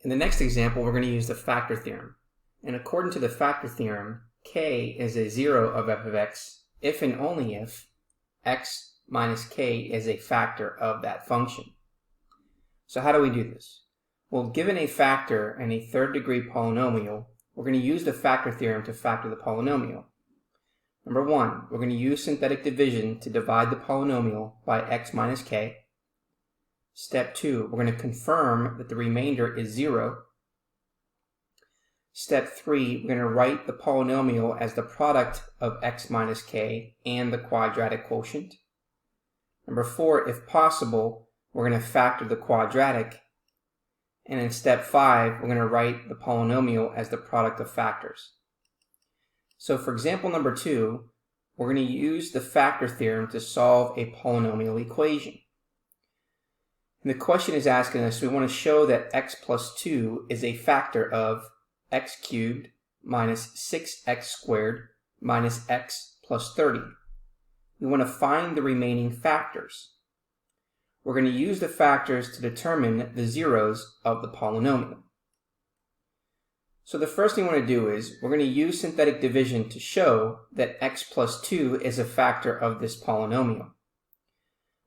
In the next example, we're going to use the factor theorem. And according to the factor theorem, k is a 0 of f of x if and only if x minus k is a factor of that function. So how do we do this? Well, given a factor and a third-degree polynomial, we're going to use the factor theorem to factor the polynomial. Number one, we're going to use synthetic division to divide the polynomial by x minus k. Step 2, we're going to confirm that the remainder is 0. Step 3, we're going to write the polynomial as the product of x minus k and the quadratic quotient. Number 4, if possible, we're going to factor the quadratic. And in step 5, we're going to write the polynomial as the product of factors. So for example number 2, we're going to use the factor theorem to solve a polynomial equation. And the question is asking us, we want to show that x plus 2 is a factor of x cubed minus 6x squared minus x plus 30. We want to find the remaining factors. We're going to use the factors to determine the zeros of the polynomial. So the first thing we want to do is we're going to use synthetic division to show that x plus 2 is a factor of this polynomial.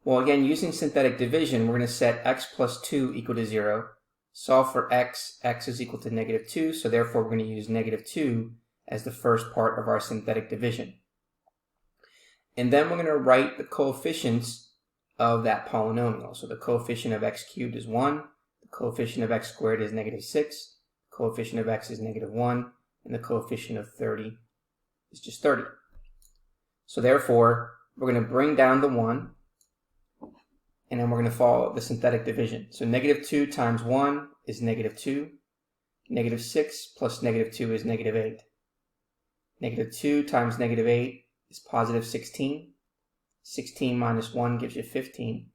Well, again, using synthetic division, we're going to set x plus 2 equal to 0. Solve for x is equal to negative 2, so therefore we're going to use negative 2 as the first part of our synthetic division. And then we're going to write the coefficients of that polynomial. So the coefficient of x cubed is 1, the coefficient of x squared is negative 6, the coefficient of x is negative 1, and the coefficient of 30 is just 30. So therefore, we're going to bring down the 1, and then we're going to follow the synthetic division. So negative 2 times 1 is negative 2. Negative 6 plus negative 2 is negative 8. Negative 2 times negative 8 is positive 16. 16 minus 1 gives you 15.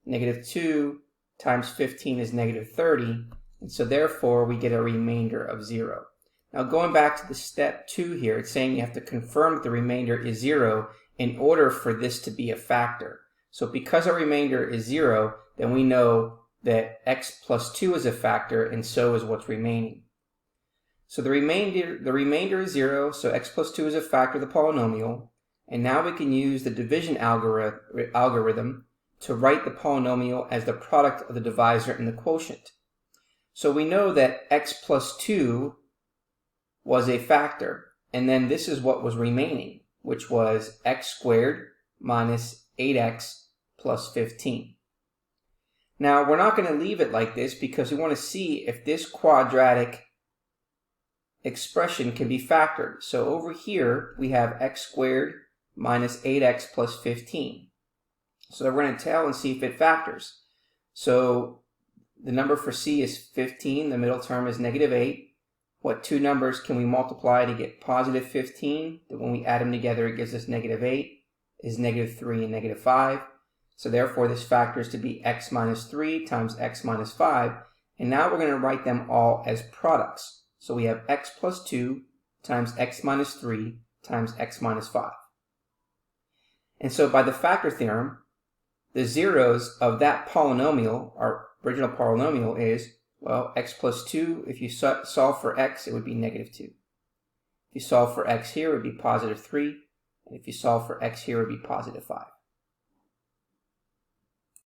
Negative 2 times 15 is negative 30. And so therefore we get a remainder of 0. Now going back to the step 2 here, it's saying you have to confirm that the remainder is 0 in order for this to be a factor. So because our remainder is 0, then we know that x plus 2 is a factor, and so is what's remaining. So the remainder is 0, so x plus 2 is a factor of the polynomial. And now we can use the division algorithm to write the polynomial as the product of the divisor and the quotient. So we know that x plus 2 was a factor, and then this is what was remaining, which was x squared minus 8x plus 15. Now, we're not going to leave it like this because we want to see if this quadratic expression can be factored. So over here, we have x squared minus 8x plus 15. So we're going to tell and see if it factors. So the number for c is 15. The middle term is negative 8. What two numbers can we multiply to get positive 15? That when we add them together, it gives us negative 8, is negative 3 and negative 5. So therefore, this factors to be x minus 3 times x minus 5. And now we're going to write them all as products. So we have x plus 2 times x minus 3 times x minus 5. And so by the factor theorem, the zeros of that polynomial, our original polynomial, is, well, x plus 2, if you solve for x, it would be negative 2. If you solve for x here, it would be positive 3. And if you solve for x here, it would be positive 5.